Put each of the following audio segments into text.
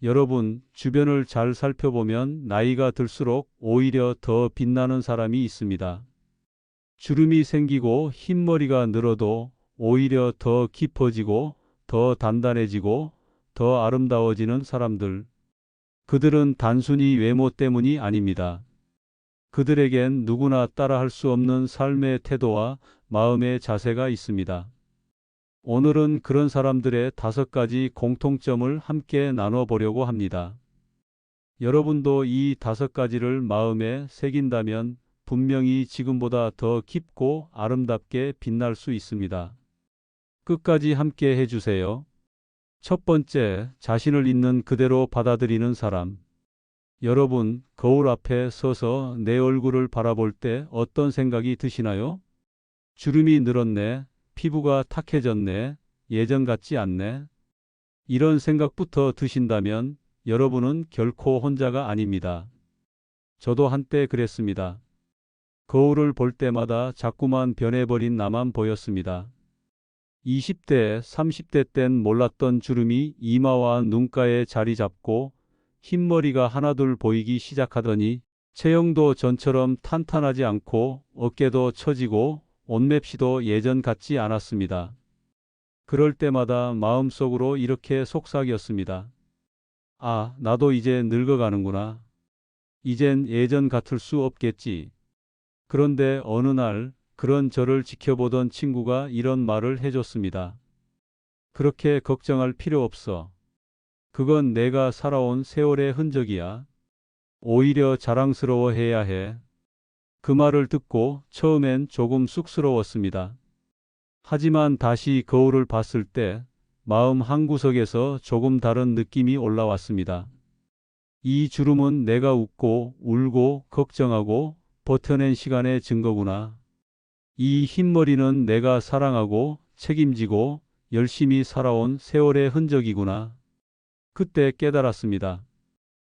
여러분, 주변을 잘 살펴보면 나이가 들수록 오히려 더 빛나는 사람이 있습니다. 주름이 생기고 흰머리가 늘어도 오히려 더 깊어지고 더 단단해지고 더 아름다워지는 사람들. 그들은 단순히 외모 때문이 아닙니다. 그들에겐 누구나 따라할 수 없는 삶의 태도와 마음의 자세가 있습니다. 오늘은 그런 사람들의 5가지 공통점을 함께 나눠보려고 합니다. 여러분도 이 5가지를 마음에 새긴다면 분명히 지금보다 더 깊고 아름답게 빛날 수 있습니다. 끝까지 함께 해주세요. 첫 번째, 자신을 있는 그대로 받아들이는 사람. 여러분, 거울 앞에 서서 내 얼굴을 바라볼 때 어떤 생각이 드시나요? 주름이 늘었네. 피부가 탁해졌네. 예전 같지 않네. 이런 생각부터 드신다면 여러분은 결코 혼자가 아닙니다. 저도 한때 그랬습니다. 거울을 볼 때마다 자꾸만 변해버린 나만 보였습니다. 20대, 30대 땐 몰랐던 주름이 이마와 눈가에 자리 잡고 흰머리가 하나둘 보이기 시작하더니 체형도 전처럼 탄탄하지 않고 어깨도 처지고 옷맵시도 예전 같지 않았습니다. 그럴 때마다 마음속으로 이렇게 속삭였습니다. 아, 나도 이제 늙어가는구나. 이젠 예전 같을 수 없겠지. 그런데 어느 날 그런 저를 지켜보던 친구가 이런 말을 해줬습니다. 그렇게 걱정할 필요 없어. 그건 내가 살아온 세월의 흔적이야. 오히려 자랑스러워해야 해. 그 말을 듣고 처음엔 조금 쑥스러웠습니다. 하지만 다시 거울을 봤을 때 마음 한구석에서 조금 다른 느낌이 올라왔습니다. 이 주름은 내가 웃고 울고 걱정하고 버텨낸 시간의 증거구나. 이 흰머리는 내가 사랑하고 책임지고 열심히 살아온 세월의 흔적이구나. 그때 깨달았습니다.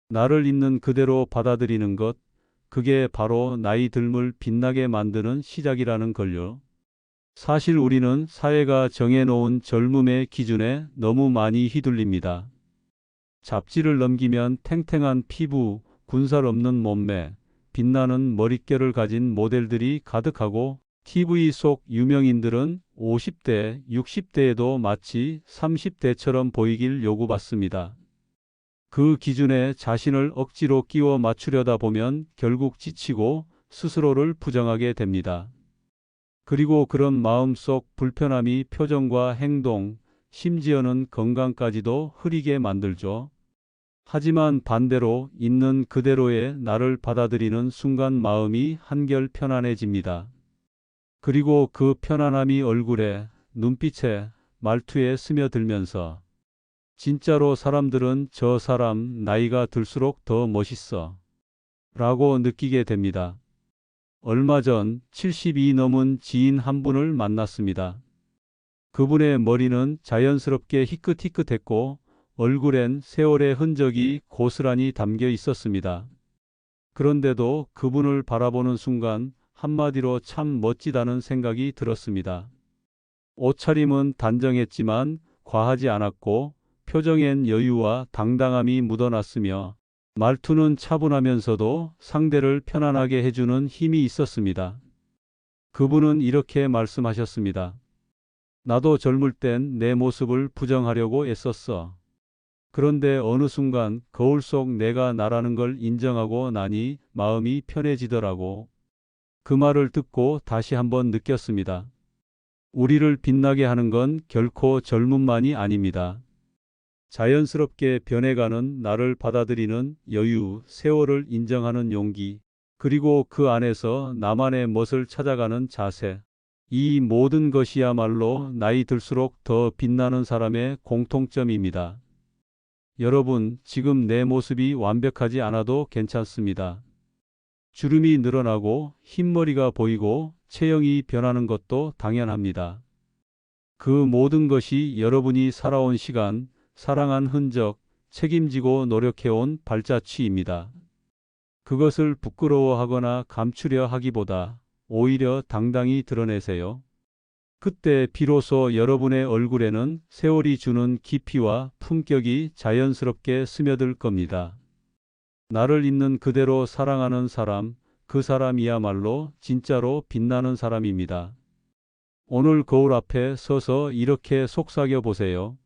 나를 있는 그대로 받아들이는 것, 그게 바로 나이 듦을 빛나게 만드는 시작이라는 걸요. 사실 우리는 사회가 정해놓은 젊음의 기준에 너무 많이 휘둘립니다. 잡지를 넘기면 탱탱한 피부, 군살 없는 몸매, 빛나는 머릿결을 가진 모델들이 가득하고 TV 속 유명인들은 50대, 60대에도 마치 30대처럼 보이길 요구받습니다. 그 기준에 자신을 억지로 끼워 맞추려다 보면 결국 지치고 스스로를 부정하게 됩니다. 그리고 그런 마음속 불편함이 표정과 행동, 심지어는 건강까지도 흐리게 만들죠. 하지만 반대로 있는 그대로의 나를 받아들이는 순간 마음이 한결 편안해집니다. 그리고 그 편안함이 얼굴에, 눈빛에, 말투에 스며들면서 진짜로 사람들은 저 사람 나이가 들수록 더 멋있어 라고 느끼게 됩니다. 얼마 전 70이 넘은 지인 한 분을 만났습니다. 그분의 머리는 자연스럽게 희끗희끗했고 얼굴엔 세월의 흔적이 고스란히 담겨 있었습니다. 그런데도 그분을 바라보는 순간 한마디로 참 멋지다는 생각이 들었습니다. 옷차림은 단정했지만 과하지 않았고 표정엔 여유와 당당함이 묻어났으며 말투는 차분하면서도 상대를 편안하게 해주는 힘이 있었습니다. 그분은 이렇게 말씀하셨습니다. 나도 젊을 땐 내 모습을 부정하려고 애썼어. 그런데 어느 순간 거울 속 내가 나라는 걸 인정하고 나니 마음이 편해지더라고. 그 말을 듣고 다시 한번 느꼈습니다. 우리를 빛나게 하는 건 결코 젊음만이 아닙니다. 자연스럽게 변해가는 나를 받아들이는 여유, 세월을 인정하는 용기, 그리고 그 안에서 나만의 멋을 찾아가는 자세. 이 모든 것이야말로 나이 들수록 더 빛나는 사람의 공통점입니다. 여러분, 지금 내 모습이 완벽하지 않아도 괜찮습니다. 주름이 늘어나고 흰머리가 보이고 체형이 변하는 것도 당연합니다. 그 모든 것이 여러분이 살아온 시간, 사랑한 흔적, 책임지고 노력해온 발자취입니다. 그것을 부끄러워하거나 감추려 하기보다 오히려 당당히 드러내세요. 그때 비로소 여러분의 얼굴에는 세월이 주는 깊이와 품격이 자연스럽게 스며들 겁니다. 나를 있는 그대로 사랑하는 사람, 그 사람이야말로 진짜로 빛나는 사람입니다. 오늘 거울 앞에 서서 이렇게 속삭여 보세요.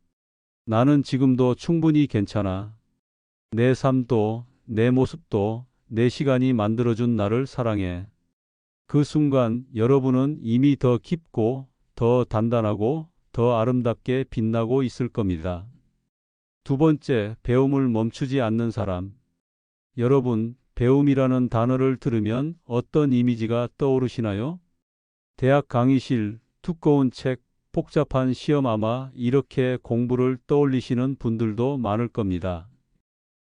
나는 지금도 충분히 괜찮아. 내 삶도, 내 모습도, 내 시간이 만들어준 나를 사랑해. 그 순간 여러분은 이미 더 깊고, 더 단단하고, 더 아름답게 빛나고 있을 겁니다. 두 번째, 배움을 멈추지 않는 사람. 여러분, 배움이라는 단어를 들으면 어떤 이미지가 떠오르시나요? 대학 강의실, 두꺼운 책, 복잡한 시험 아마 이렇게 공부를 떠올리시는 분들도 많을 겁니다.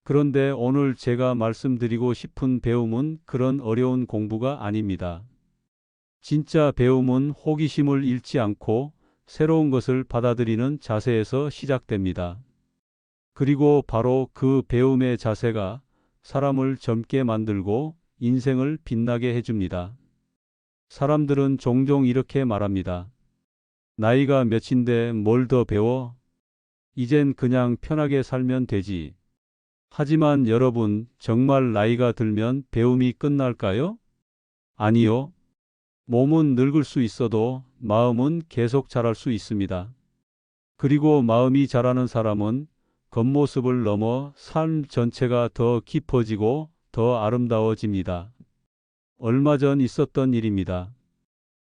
그런데 오늘 제가 말씀드리고 싶은 배움은 그런 어려운 공부가 아닙니다. 진짜 배움은 호기심을 잃지 않고 새로운 것을 받아들이는 자세에서 시작됩니다. 그리고 바로 그 배움의 자세가 사람을 젊게 만들고 인생을 빛나게 해줍니다. 사람들은 종종 이렇게 말합니다. 나이가 몇인데 뭘 더 배워? 이젠 그냥 편하게 살면 되지. 하지만 여러분, 정말 나이가 들면 배움이 끝날까요? 아니요. 몸은 늙을 수 있어도 마음은 계속 자랄 수 있습니다. 그리고 마음이 자라는 사람은 겉모습을 넘어 삶 전체가 더 깊어지고 더 아름다워집니다. 얼마 전 있었던 일입니다.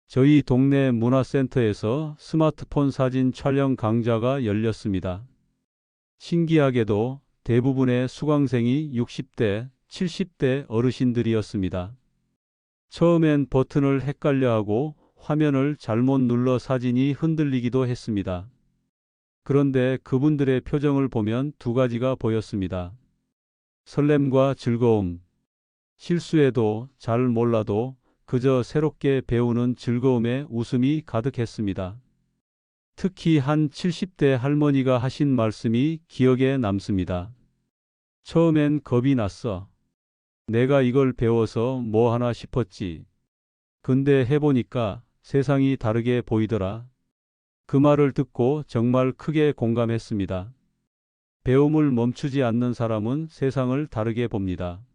저희 동네 문화센터에서 스마트폰 사진 촬영 강좌가 열렸습니다. 신기하게도 대부분의 수강생이 60대, 70대 어르신들이었습니다. 처음엔 버튼을 헷갈려하고 화면을 잘못 눌러 사진이 흔들리기도 했습니다. 그런데 그분들의 표정을 보면 두 가지가 보였습니다. 설렘과 즐거움. 실수해도 잘 몰라도 그저 새롭게 배우는 즐거움에 웃음이 가득했습니다. 특히 한 70대 할머니가 하신 말씀이 기억에 남습니다. 처음엔 겁이 났어. 내가 이걸 배워서 뭐 하나 싶었지. 근데 해보니까 세상이 다르게 보이더라. 그 말을 듣고 정말 크게 공감했습니다. 배움을 멈추지 않는 사람은 세상을 다르게 봅니다.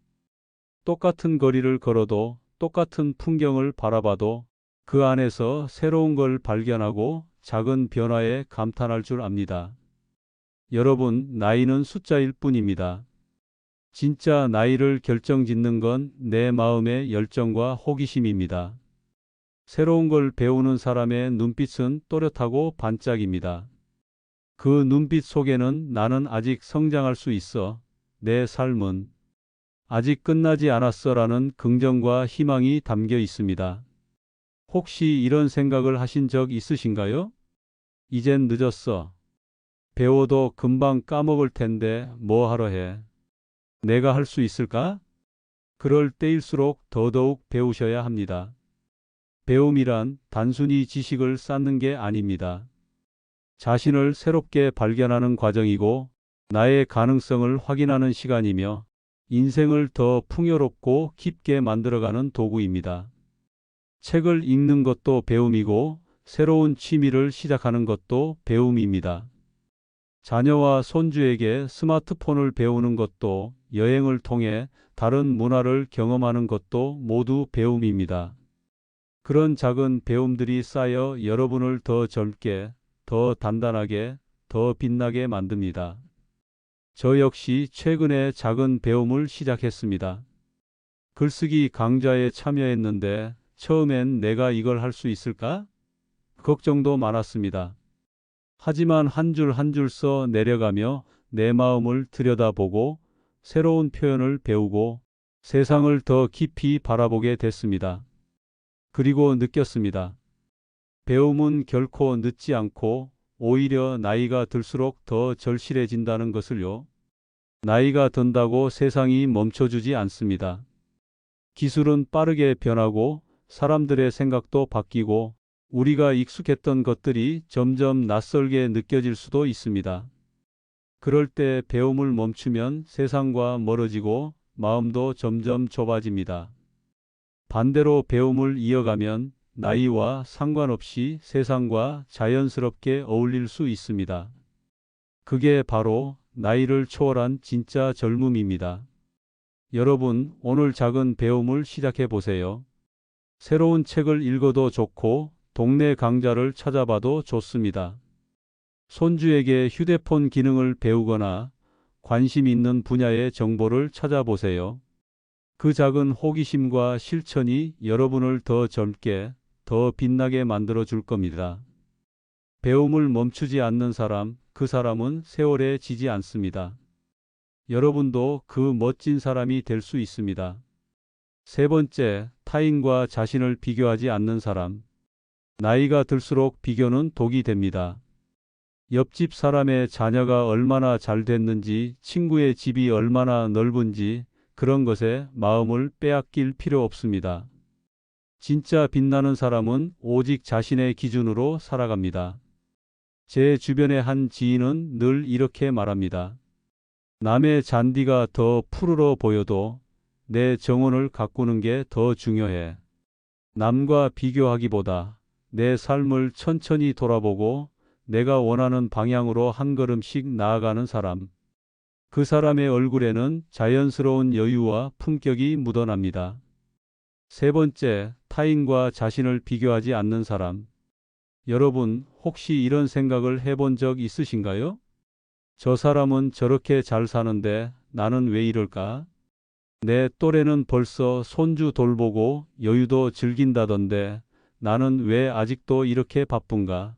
똑같은 거리를 걸어도 똑같은 풍경을 바라봐도 그 안에서 새로운 걸 발견하고 작은 변화에 감탄할 줄 압니다. 여러분, 나이는 숫자일 뿐입니다. 진짜 나이를 결정짓는 건 내 마음의 열정과 호기심입니다. 새로운 걸 배우는 사람의 눈빛은 또렷하고 반짝입니다. 그 눈빛 속에는 나는 아직 성장할 수 있어. 내 삶은 아직 끝나지 않았어라는 긍정과 희망이 담겨 있습니다. 혹시 이런 생각을 하신 적 있으신가요? 이젠 늦었어. 배워도 금방 까먹을 텐데 뭐 하러 해? 내가 할 수 있을까? 그럴 때일수록 더더욱 배우셔야 합니다. 배움이란 단순히 지식을 쌓는 게 아닙니다. 자신을 새롭게 발견하는 과정이고 나의 가능성을 확인하는 시간이며 인생을 더 풍요롭고 깊게 만들어가는 도구입니다. 책을 읽는 것도 배움이고 새로운 취미를 시작하는 것도 배움입니다. 자녀와 손주에게 스마트폰을 배우는 것도 여행을 통해 다른 문화를 경험하는 것도 모두 배움입니다. 그런 작은 배움들이 쌓여 여러분을 더 젊게, 더 단단하게, 더 빛나게 만듭니다. 저 역시 최근에 작은 배움을 시작했습니다. 글쓰기 강좌에 참여했는데 처음엔 내가 이걸 할 수 있을까? 걱정도 많았습니다. 하지만 한 줄 한 줄 써 내려가며 내 마음을 들여다보고 새로운 표현을 배우고 세상을 더 깊이 바라보게 됐습니다. 그리고 느꼈습니다. 배움은 결코 늦지 않고 오히려 나이가 들수록 더 절실해진다는 것을요. 나이가 든다고 세상이 멈춰주지 않습니다. 기술은 빠르게 변하고 사람들의 생각도 바뀌고 우리가 익숙했던 것들이 점점 낯설게 느껴질 수도 있습니다. 그럴 때 배움을 멈추면 세상과 멀어지고 마음도 점점 좁아집니다. 반대로 배움을 이어가면 나이와 상관없이 세상과 자연스럽게 어울릴 수 있습니다. 그게 바로 나이를 초월한 진짜 젊음입니다. 여러분, 오늘 작은 배움을 시작해 보세요. 새로운 책을 읽어도 좋고, 동네 강좌를 찾아봐도 좋습니다. 손주에게 휴대폰 기능을 배우거나 관심 있는 분야의 정보를 찾아보세요. 그 작은 호기심과 실천이 여러분을 더 젊게, 더 빛나게 만들어 줄 겁니다. 배움을 멈추지 않는 사람, 그 사람은 세월에 지지 않습니다. 여러분도 그 멋진 사람이 될 수 있습니다. 세 번째, 타인과 자신을 비교하지 않는 사람. 나이가 들수록 비교는 독이 됩니다. 옆집 사람의 자녀가 얼마나 잘 됐는지, 친구의 집이 얼마나 넓은지, 그런 것에 마음을 빼앗길 필요 없습니다. 진짜 빛나는 사람은 오직 자신의 기준으로 살아갑니다. 제 주변의 한 지인은 늘 이렇게 말합니다. 남의 잔디가 더 푸르러 보여도 내 정원을 가꾸는 게 더 중요해. 남과 비교하기보다 내 삶을 천천히 돌아보고 내가 원하는 방향으로 한 걸음씩 나아가는 사람. 그 사람의 얼굴에는 자연스러운 여유와 품격이 묻어납니다. 세 번째, 타인과 자신을 비교하지 않는 사람. 여러분, 혹시 이런 생각을 해본 적 있으신가요? 저 사람은 저렇게 잘 사는데 나는 왜 이럴까? 내 또래는 벌써 손주 돌보고 여유도 즐긴다던데 나는 왜 아직도 이렇게 바쁜가?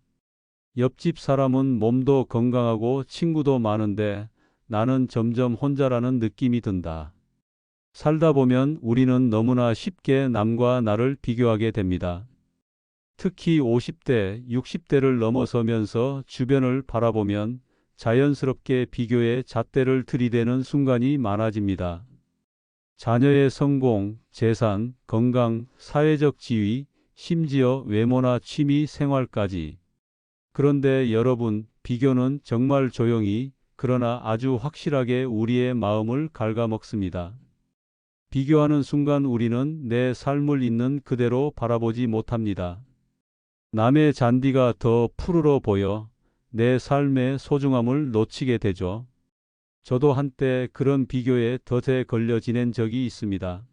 옆집 사람은 몸도 건강하고 친구도 많은데 나는 점점 혼자라는 느낌이 든다. 살다 보면 우리는 너무나 쉽게 남과 나를 비교하게 됩니다. 특히 50대, 60대를 넘어서면서 주변을 바라보면 자연스럽게 비교의 잣대를 들이대는 순간이 많아집니다. 자녀의 성공, 재산, 건강, 사회적 지위, 심지어 외모나 취미 생활까지. 그런데 여러분, 비교는 정말 조용히, 그러나 아주 확실하게 우리의 마음을 갉아먹습니다. 비교하는 순간 우리는 내 삶을 있는 그대로 바라보지 못합니다. 남의 잔디가 더 푸르러 보여 내 삶의 소중함을 놓치게 되죠. 저도 한때 그런 비교에 덫에 걸려 지낸 적이 있습니다.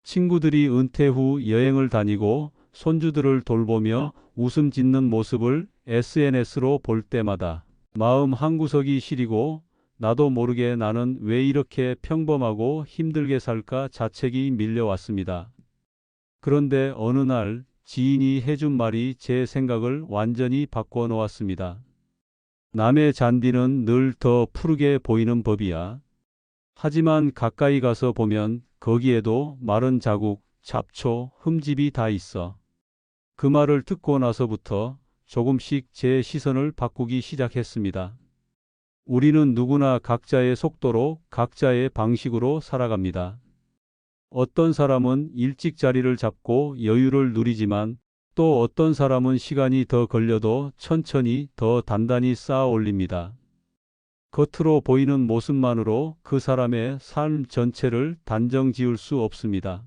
친구들이 은퇴 후 여행을 다니고 손주들을 돌보며 웃음 짓는 모습을 SNS로 볼 때마다 마음 한구석이 시리고 나도 모르게 나는 왜 이렇게 평범하고 힘들게 살까 자책이 밀려왔습니다. 그런데 어느 날 지인이 해준 말이 제 생각을 완전히 바꿔 놓았습니다. 남의 잔디는 늘 더 푸르게 보이는 법이야. 하지만 가까이 가서 보면 거기에도 마른 자국, 잡초, 흠집이 다 있어. 그 말을 듣고 나서부터 조금씩 제 시선을 바꾸기 시작했습니다. 우리는 누구나 각자의 속도로 각자의 방식으로 살아갑니다. 어떤 사람은 일찍 자리를 잡고 여유를 누리지만 또 어떤 사람은 시간이 더 걸려도 천천히 더 단단히 쌓아 올립니다. 겉으로 보이는 모습만으로 그 사람의 삶 전체를 단정 지을 수 없습니다.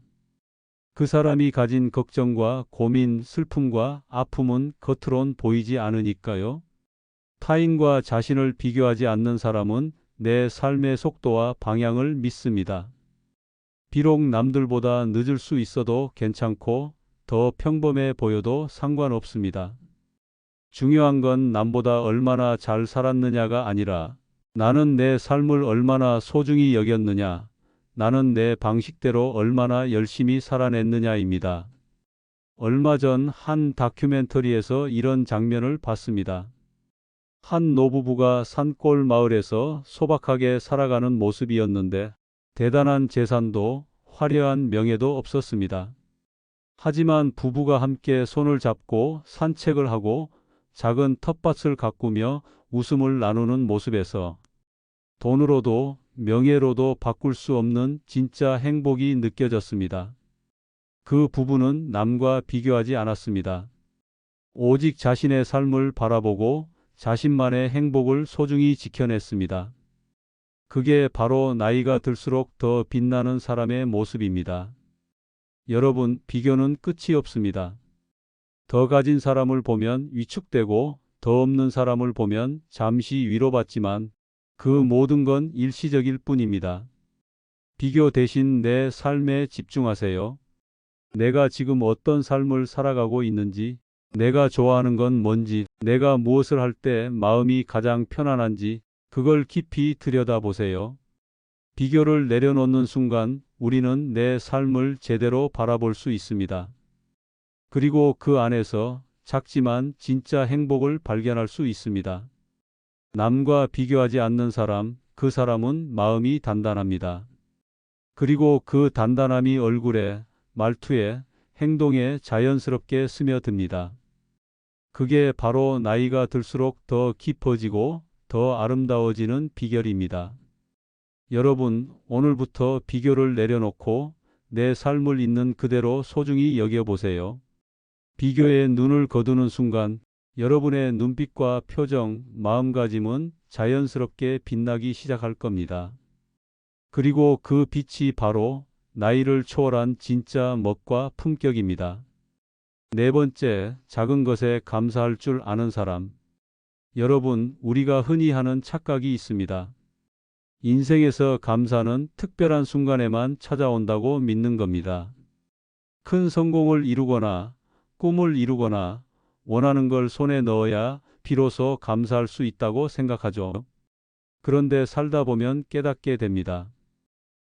그 사람이 가진 걱정과 고민, 슬픔과 아픔은 겉으론 보이지 않으니까요. 타인과 자신을 비교하지 않는 사람은 내 삶의 속도와 방향을 믿습니다. 비록 남들보다 늦을 수 있어도 괜찮고 더 평범해 보여도 상관없습니다. 중요한 건 남보다 얼마나 잘 살았느냐가 아니라 나는 내 삶을 얼마나 소중히 여겼느냐, 나는 내 방식대로 얼마나 열심히 살아냈느냐입니다. 얼마 전 한 다큐멘터리에서 이런 장면을 봤습니다. 한 노부부가 산골 마을에서 소박하게 살아가는 모습이었는데 대단한 재산도 화려한 명예도 없었습니다. 하지만 부부가 함께 손을 잡고 산책을 하고 작은 텃밭을 가꾸며 웃음을 나누는 모습에서 돈으로도 명예로도 바꿀 수 없는 진짜 행복이 느껴졌습니다. 그 부부는 남과 비교하지 않았습니다. 오직 자신의 삶을 바라보고 자신만의 행복을 소중히 지켜냈습니다. 그게 바로 나이가 들수록 더 빛나는 사람의 모습입니다. 여러분, 비교는 끝이 없습니다. 더 가진 사람을 보면 위축되고 더 없는 사람을 보면 잠시 위로받지만 그 모든 건 일시적일 뿐입니다. 비교 대신 내 삶에 집중하세요. 내가 지금 어떤 삶을 살아가고 있는지, 내가 좋아하는 건 뭔지, 내가 무엇을 할 때 마음이 가장 편안한지 그걸 깊이 들여다보세요. 비교를 내려놓는 순간 우리는 내 삶을 제대로 바라볼 수 있습니다. 그리고 그 안에서 작지만 진짜 행복을 발견할 수 있습니다. 남과 비교하지 않는 사람, 그 사람은 마음이 단단합니다. 그리고 그 단단함이 얼굴에, 말투에, 행동에 자연스럽게 스며듭니다. 그게 바로 나이가 들수록 더 깊어지고 더 아름다워지는 비결입니다. 여러분, 오늘부터 비교를 내려놓고 내 삶을 있는 그대로 소중히 여겨보세요. 비교에 눈을 거두는 순간 여러분의 눈빛과 표정, 마음가짐은 자연스럽게 빛나기 시작할 겁니다. 그리고 그 빛이 바로 나이를 초월한 진짜 멋과 품격입니다. 네 번째, 작은 것에 감사할 줄 아는 사람. 여러분, 우리가 흔히 하는 착각이 있습니다. 인생에서 감사는 특별한 순간에만 찾아온다고 믿는 겁니다. 큰 성공을 이루거나 꿈을 이루거나 원하는 걸 손에 넣어야 비로소 감사할 수 있다고 생각하죠. 그런데 살다 보면 깨닫게 됩니다.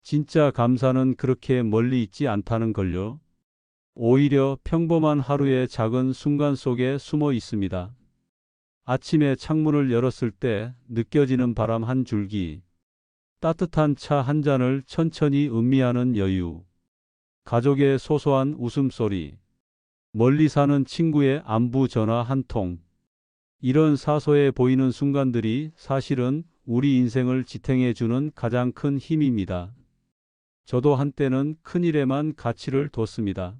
진짜 감사는 그렇게 멀리 있지 않다는 걸요. 오히려 평범한 하루의 작은 순간 속에 숨어 있습니다. 아침에 창문을 열었을 때 느껴지는 바람 한 줄기, 따뜻한 차 한 잔을 천천히 음미하는 여유, 가족의 소소한 웃음소리, 멀리 사는 친구의 안부 전화 한 통. 이런 사소해 보이는 순간들이 사실은 우리 인생을 지탱해 주는 가장 큰 힘입니다. 저도 한때는 큰 일에만 가치를 뒀습니다.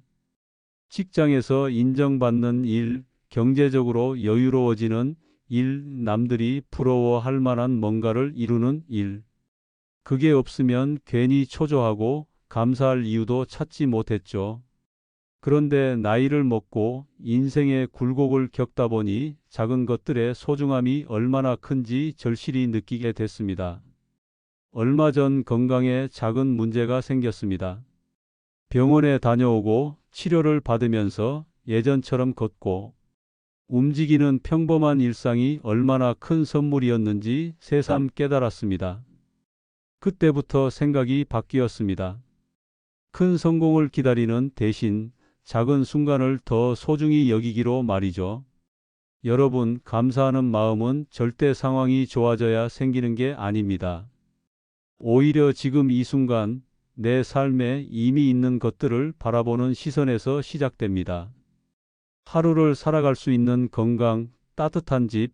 직장에서 인정받는 일, 경제적으로 여유로워지는 일, 남들이 부러워할 만한 뭔가를 이루는 일. 그게 없으면 괜히 초조하고 감사할 이유도 찾지 못했죠. 그런데 나이를 먹고 인생의 굴곡을 겪다 보니 작은 것들의 소중함이 얼마나 큰지 절실히 느끼게 됐습니다. 얼마 전 건강에 작은 문제가 생겼습니다. 병원에 다녀오고 치료를 받으면서 예전처럼 걷고 움직이는 평범한 일상이 얼마나 큰 선물이었는지 새삼 깨달았습니다. 그때부터 생각이 바뀌었습니다. 큰 성공을 기다리는 대신 작은 순간을 더 소중히 여기기로 말이죠. 여러분, 감사하는 마음은 절대 상황이 좋아져야 생기는 게 아닙니다. 오히려 지금 이 순간 내 삶에 이미 있는 것들을 바라보는 시선에서 시작됩니다. 하루를 살아갈 수 있는 건강, 따뜻한 집,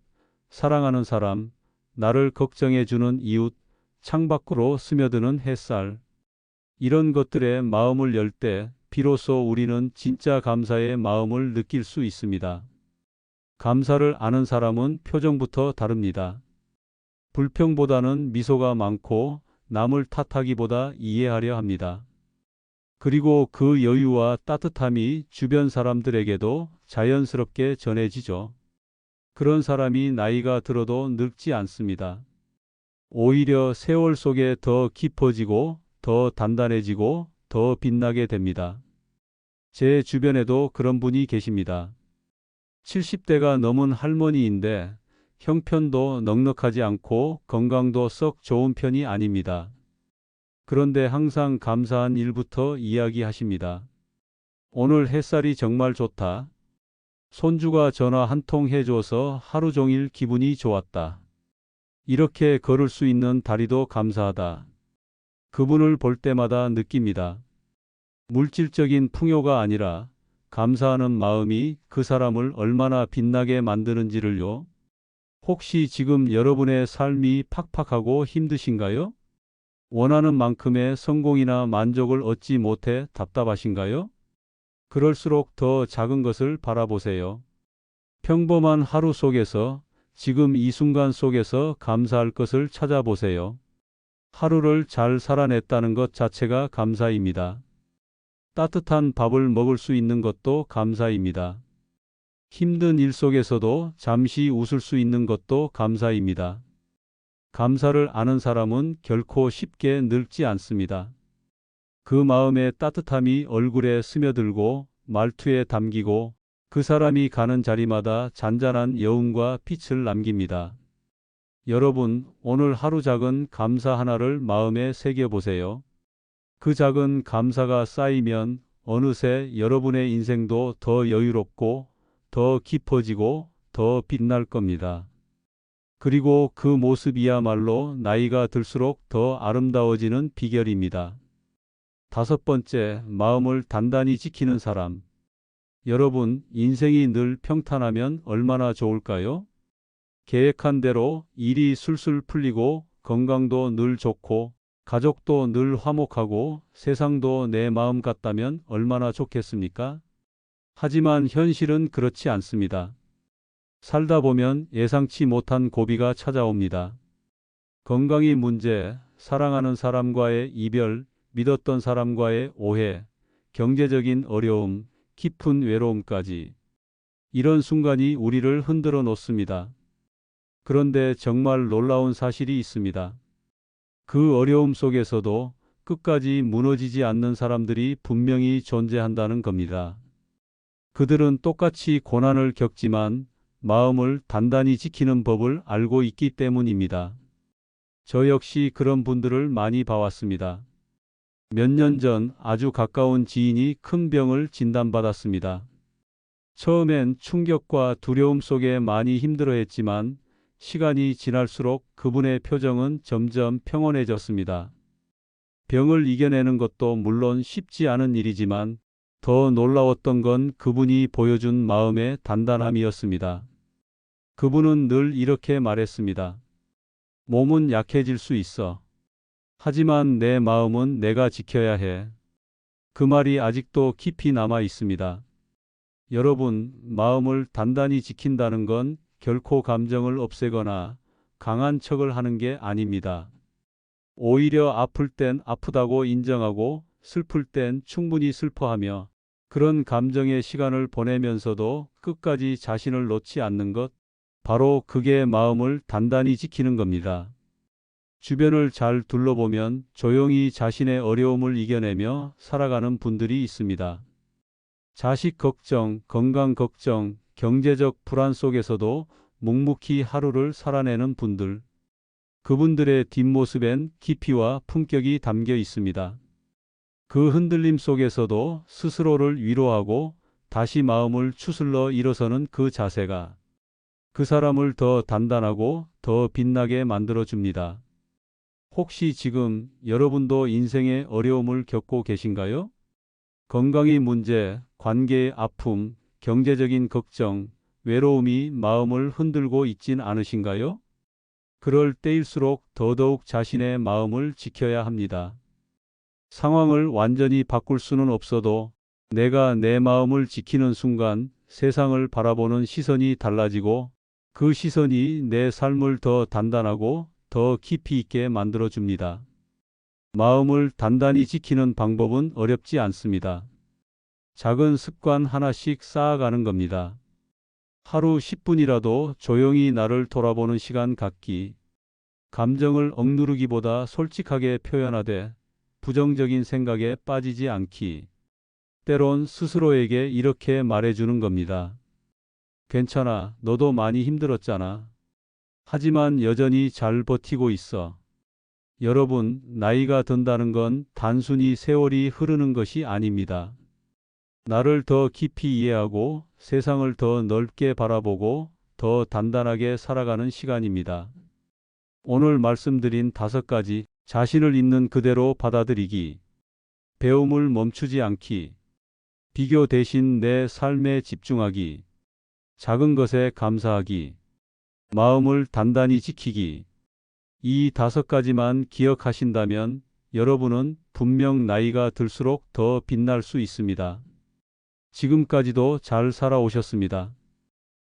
사랑하는 사람, 나를 걱정해 주는 이웃, 창밖으로 스며드는 햇살. 이런 것들에 마음을 열 때 비로소 우리는 진짜 감사의 마음을 느낄 수 있습니다. 감사를 아는 사람은 표정부터 다릅니다. 불평보다는 미소가 많고 남을 탓하기보다 이해하려 합니다. 그리고 그 여유와 따뜻함이 주변 사람들에게도 자연스럽게 전해지죠. 그런 사람이 나이가 들어도 늙지 않습니다. 오히려 세월 속에 더 깊어지고 더 단단해지고 더 빛나게 됩니다. 제 주변에도 그런 분이 계십니다. 70대가 넘은 할머니인데 형편도 넉넉하지 않고 건강도 썩 좋은 편이 아닙니다. 그런데 항상 감사한 일부터 이야기하십니다. 오늘 햇살이 정말 좋다. 손주가 전화 한 통 해줘서 하루 종일 기분이 좋았다. 이렇게 걸을 수 있는 다리도 감사하다. 그분을 볼 때마다 느낍니다. 물질적인 풍요가 아니라 감사하는 마음이 그 사람을 얼마나 빛나게 만드는지를요. 혹시 지금 여러분의 삶이 팍팍하고 힘드신가요? 원하는 만큼의 성공이나 만족을 얻지 못해 답답하신가요? 그럴수록 더 작은 것을 바라보세요. 평범한 하루 속에서 지금 이 순간 속에서 감사할 것을 찾아보세요. 하루를 잘 살아냈다는 것 자체가 감사입니다. 따뜻한 밥을 먹을 수 있는 것도 감사입니다. 힘든 일 속에서도 잠시 웃을 수 있는 것도 감사입니다. 감사를 아는 사람은 결코 쉽게 늙지 않습니다. 그 마음의 따뜻함이 얼굴에 스며들고 말투에 담기고 그 사람이 가는 자리마다 잔잔한 여운과 빛을 남깁니다. 여러분, 오늘 하루 작은 감사 하나를 마음에 새겨보세요. 그 작은 감사가 쌓이면 어느새 여러분의 인생도 더 여유롭고 더 깊어지고 더 빛날 겁니다. 그리고 그 모습이야말로 나이가 들수록 더 아름다워지는 비결입니다. 다섯 번째, 마음을 단단히 지키는 사람. 여러분, 인생이 늘 평탄하면 얼마나 좋을까요? 계획한 대로 일이 술술 풀리고 건강도 늘 좋고 가족도 늘 화목하고 세상도 내 마음 같다면 얼마나 좋겠습니까? 하지만 현실은 그렇지 않습니다. 살다 보면 예상치 못한 고비가 찾아옵니다. 건강이 문제, 사랑하는 사람과의 이별, 믿었던 사람과의 오해, 경제적인 어려움, 깊은 외로움까지. 이런 순간이 우리를 흔들어 놓습니다. 그런데 정말 놀라운 사실이 있습니다. 그 어려움 속에서도 끝까지 무너지지 않는 사람들이 분명히 존재한다는 겁니다. 그들은 똑같이 고난을 겪지만 마음을 단단히 지키는 법을 알고 있기 때문입니다. 저 역시 그런 분들을 많이 봐왔습니다. 몇 년 전 아주 가까운 지인이 큰 병을 진단받았습니다. 처음엔 충격과 두려움 속에 많이 힘들어했지만 시간이 지날수록 그분의 표정은 점점 평온해졌습니다. 병을 이겨내는 것도 물론 쉽지 않은 일이지만 더 놀라웠던 건 그분이 보여준 마음의 단단함이었습니다. 그분은 늘 이렇게 말했습니다. 몸은 약해질 수 있어. 하지만 내 마음은 내가 지켜야 해. 그 말이 아직도 깊이 남아 있습니다. 여러분, 마음을 단단히 지킨다는 건 결코 감정을 없애거나 강한 척을 하는 게 아닙니다. 오히려 아플 땐 아프다고 인정하고 슬플 땐 충분히 슬퍼하며 그런 감정의 시간을 보내면서도 끝까지 자신을 놓지 않는 것, 바로 그게 마음을 단단히 지키는 겁니다. 주변을 잘 둘러보면 조용히 자신의 어려움을 이겨내며 살아가는 분들이 있습니다. 자식 걱정, 건강 걱정, 경제적 불안 속에서도 묵묵히 하루를 살아내는 분들. 그분들의 뒷모습엔 깊이와 품격이 담겨 있습니다. 그 흔들림 속에서도 스스로를 위로하고 다시 마음을 추슬러 일어서는 그 자세가 그 사람을 더 단단하고 더 빛나게 만들어줍니다. 혹시 지금 여러분도 인생의 어려움을 겪고 계신가요? 건강의 문제, 관계의 아픔, 경제적인 걱정, 외로움이 마음을 흔들고 있진 않으신가요? 그럴 때일수록 더더욱 자신의 마음을 지켜야 합니다. 상황을 완전히 바꿀 수는 없어도 내가 내 마음을 지키는 순간 세상을 바라보는 시선이 달라지고 그 시선이 내 삶을 더 단단하고 더 깊이 있게 만들어줍니다. 마음을 단단히 지키는 방법은 어렵지 않습니다. 작은 습관 하나씩 쌓아가는 겁니다. 하루 10분이라도 조용히 나를 돌아보는 시간 갖기. 감정을 억누르기보다 솔직하게 표현하되 부정적인 생각에 빠지지 않기. 때론 스스로에게 이렇게 말해주는 겁니다. 괜찮아, 너도 많이 힘들었잖아. 하지만 여전히 잘 버티고 있어. 여러분, 나이가 든다는 건 단순히 세월이 흐르는 것이 아닙니다. 나를 더 깊이 이해하고 세상을 더 넓게 바라보고 더 단단하게 살아가는 시간입니다. 오늘 말씀드린 5가지, 자신을 있는 그대로 받아들이기, 배움을 멈추지 않기, 비교 대신 내 삶에 집중하기, 작은 것에 감사하기, 마음을 단단히 지키기. 이 5가지만 기억하신다면 여러분은 분명 나이가 들수록 더 빛날 수 있습니다. 지금까지도 잘 살아오셨습니다.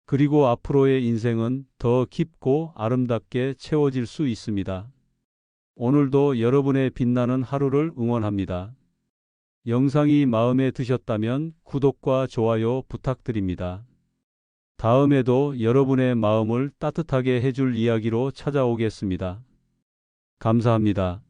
그리고 앞으로의 인생은 더 깊고 아름답게 채워질 수 있습니다. 오늘도 여러분의 빛나는 하루를 응원합니다. 영상이 마음에 드셨다면 구독과 좋아요 부탁드립니다. 다음에도 여러분의 마음을 따뜻하게 해줄 이야기로 찾아오겠습니다. 감사합니다.